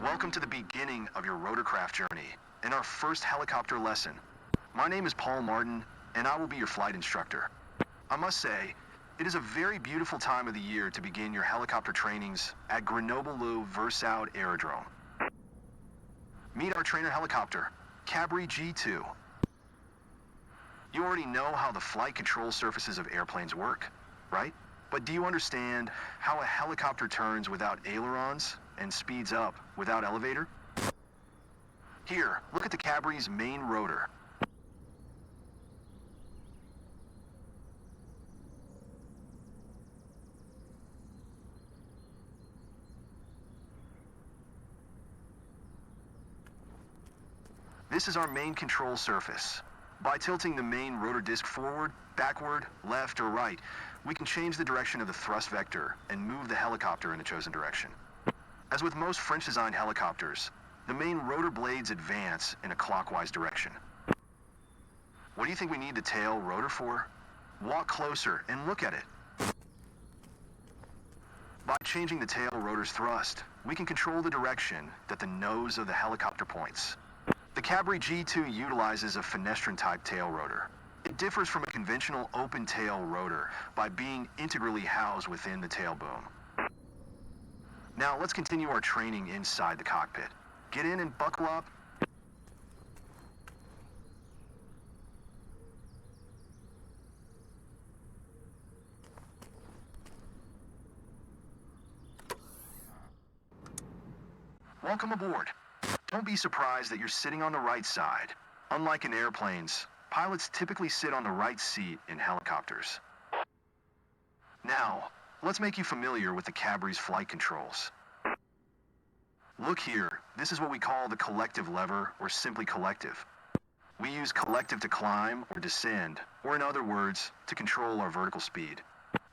Welcome to the beginning of your rotorcraft journey and our first helicopter lesson. My name is Paul Martin, and I will be your flight instructor. I must say, it is a very beautiful time of the year to begin your helicopter trainings at Grenoble-Le-Versailles Aerodrome. Meet our trainer helicopter, Cabri G2. You already know how the flight control surfaces of airplanes work, right? But do you understand how a helicopter turns without ailerons and speeds up without elevator? Here, look at the Cabri's main rotor. This is our main control surface. By tilting the main rotor disc forward, backward, left, or right, we can change the direction of the thrust vector and move the helicopter in the chosen direction. As with most French-designed helicopters, the main rotor blades advance in a clockwise direction. What do you think we need the tail rotor for? Walk closer and look at it. By changing the tail rotor's thrust, we can control the direction that the nose of the helicopter points. The Cabri G2 utilizes a fenestrine-type tail rotor. It differs from a conventional open-tail rotor by being integrally housed within the tail boom. Now let's continue our training inside the cockpit. Get in and buckle up. Welcome aboard. Don't be surprised that you're sitting on the right side. Unlike in airplanes, pilots typically sit on the right seat in helicopters. Now, let's make you familiar with the Cabri's flight controls. Look here, this is what we call the collective lever, or simply collective. We use collective to climb or descend, or in other words, to control our vertical speed.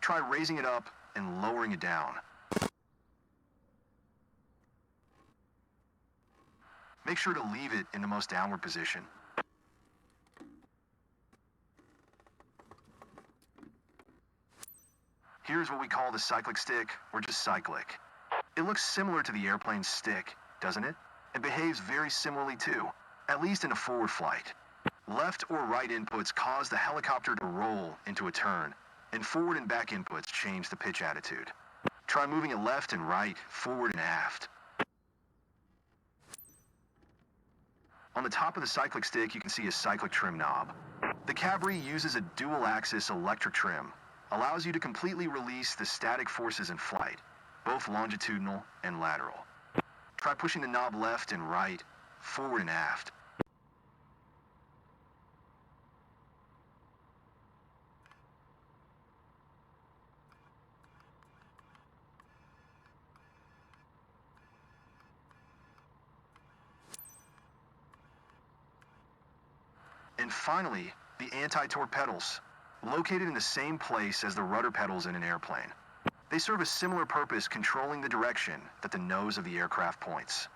Try raising it up and lowering it down. Make sure to leave it in the most downward position. Here's what we call the cyclic stick, or just cyclic. It looks similar to the airplane's stick, doesn't it? It behaves very similarly too, at least in a forward flight. Left or right inputs cause the helicopter to roll into a turn, and forward and back inputs change the pitch attitude. Try moving it left and right, forward and aft. On the top of the cyclic stick, you can see a cyclic trim knob. The Cabri uses a dual-axis electric trim, allows you to completely release the static forces in flight, both longitudinal and lateral. Try pushing the knob left and right, forward and aft. And finally, the anti-torque pedals, located in the same place as the rudder pedals in an airplane. They serve a similar purpose, controlling the direction that the nose of the aircraft points.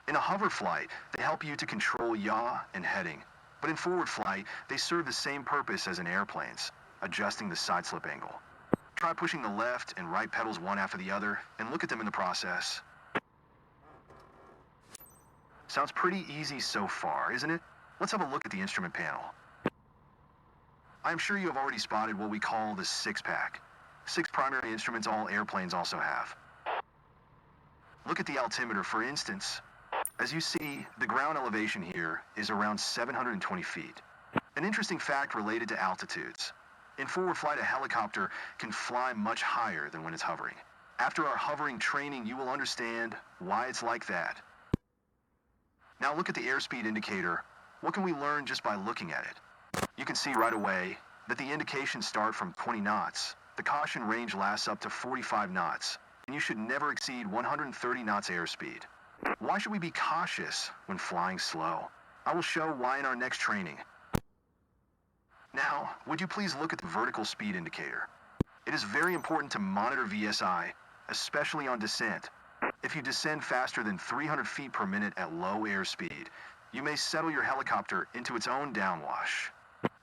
In a hover flight, they help you to control yaw and heading, but in forward flight, they serve the same purpose as in airplanes, adjusting the side slip angle. Try pushing the left and right pedals one after the other, and look at them in the process. Sounds pretty easy so far, isn't it? Let's have a look at the instrument panel. I'm sure you have already spotted what we call the six-pack. 6 primary instruments all airplanes also have. Look at the altimeter, for instance. As you see, the ground elevation here is around 720 feet. An interesting fact related to altitudes. In forward flight, a helicopter can fly much higher than when it's hovering. After our hovering training, you will understand why it's like that. Now look at the airspeed indicator. What can we learn just by looking at it? You can see right away that the indications start from 20 knots. The caution range lasts up to 45 knots, and you should never exceed 130 knots airspeed. Why should we be cautious when flying slow? I will show why in our next training. Now, would you please look at the vertical speed indicator? It is very important to monitor VSI, especially on descent. If you descend faster than 300 feet per minute at low airspeed, you may settle your helicopter into its own downwash.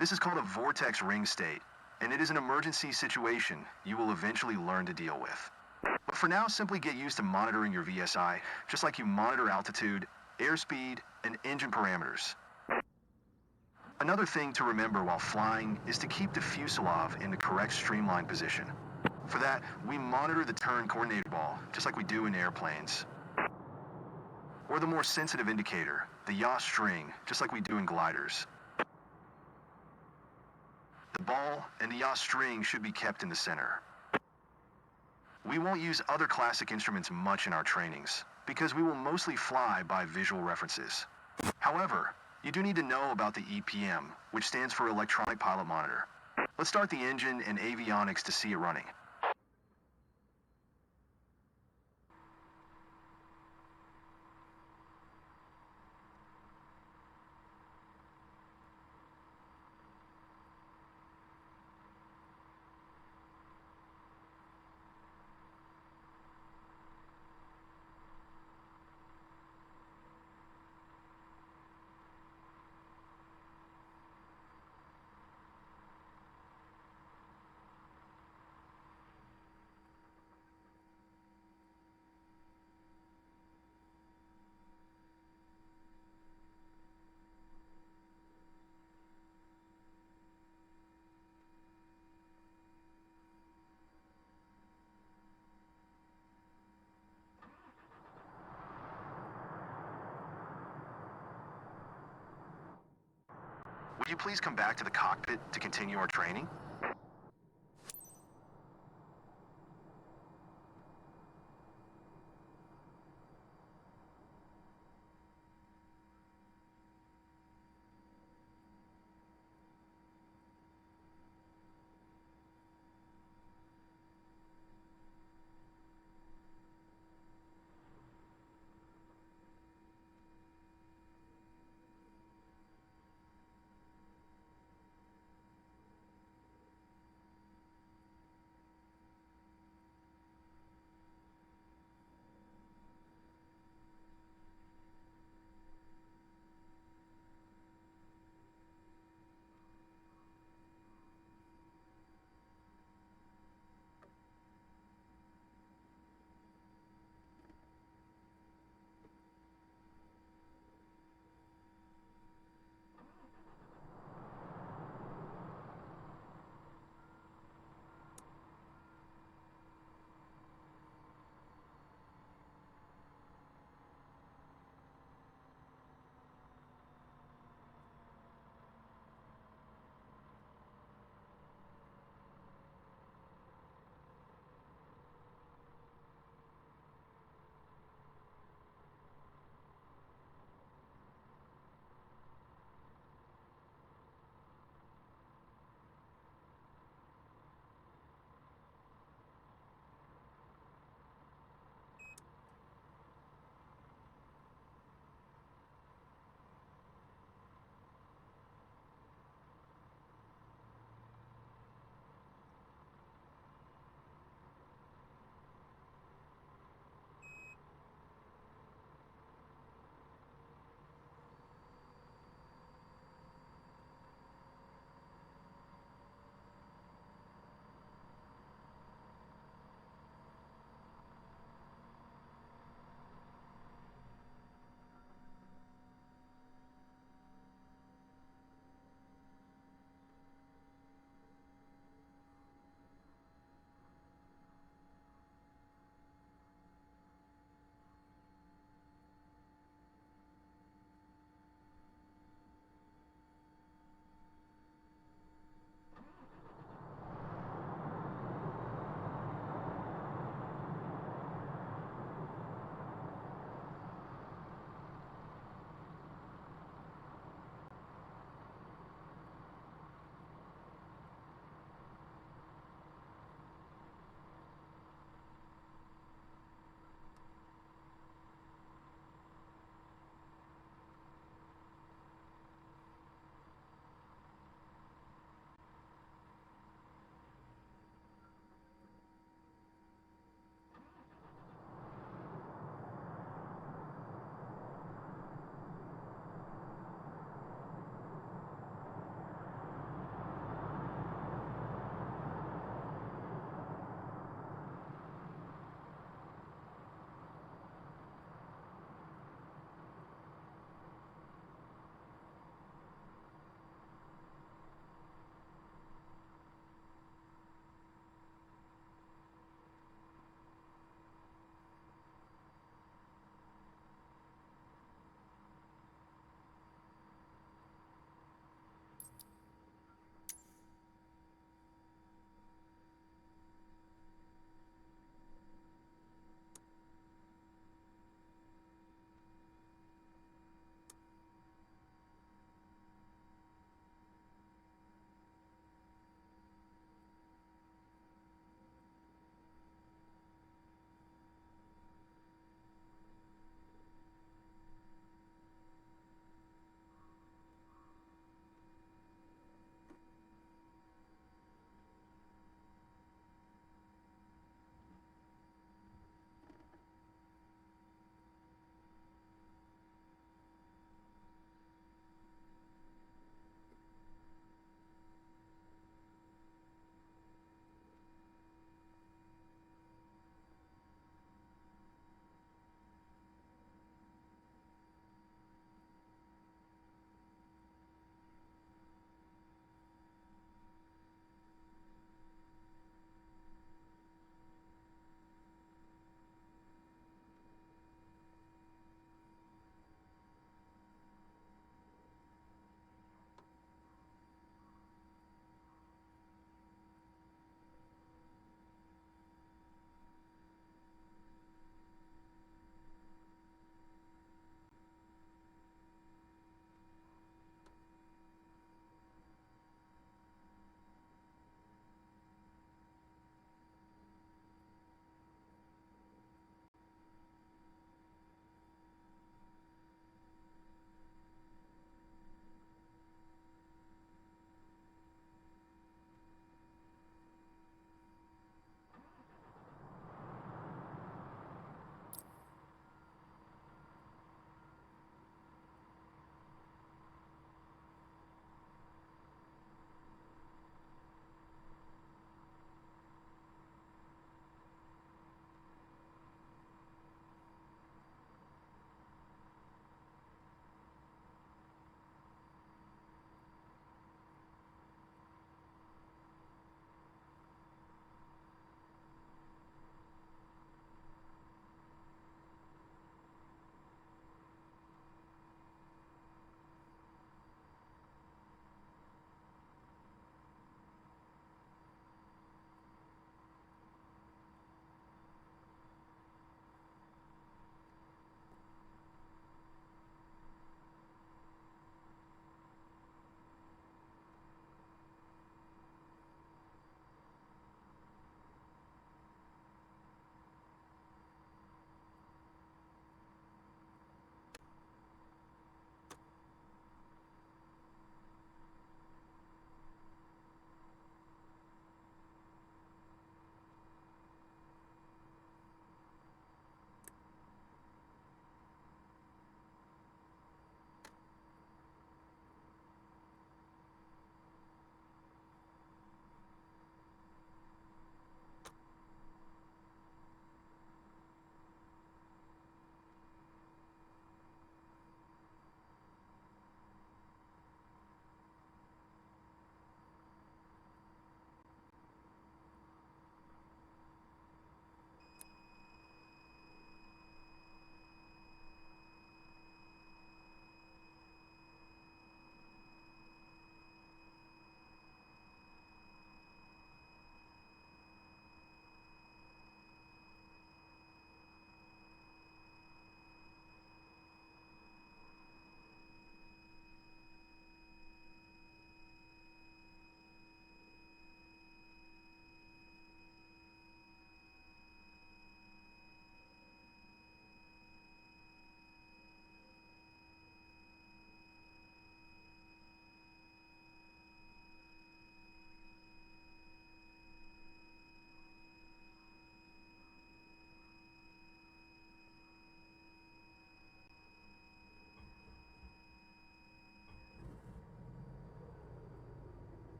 This is called a vortex ring state, and it is an emergency situation you will eventually learn to deal with. But for now, simply get used to monitoring your VSI, just like you monitor altitude, airspeed, and engine parameters. Another thing to remember while flying is to keep the fuselage in the correct streamline position. For that, we monitor the turn coordinated ball, just like we do in airplanes. Or the more sensitive indicator, the yaw string, just like we do in gliders. The ball and the yaw string should be kept in the center. We won't use other classic instruments much in our trainings, because we will mostly fly by visual references. However, you do need to know about the EPM, which stands for Electronic Pilot Monitor. Let's start the engine and avionics to see it running. Would you please come back to the cockpit to continue our training?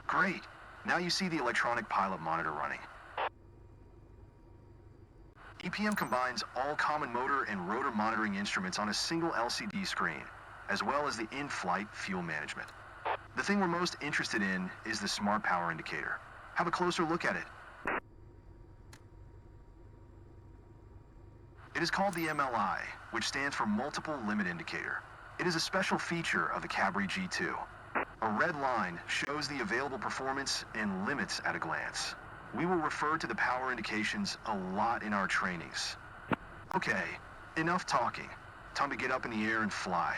Great. Now you see the electronic pilot monitor running. EPM combines all common motor and rotor monitoring instruments on a single LCD screen, as well as the in-flight fuel management. The thing we're most interested in is the smart power indicator. Have a closer look at it. It is called the MLI, which stands for Multiple Limit Indicator. It is a special feature of the Cabri G2. A red line shows the available performance and limits at a glance. We will refer to the power indications a lot in our trainings. Okay, enough talking. Time to get up in the air and fly.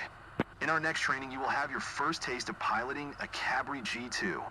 In our next training, you will have your first taste of piloting a Cabri G2.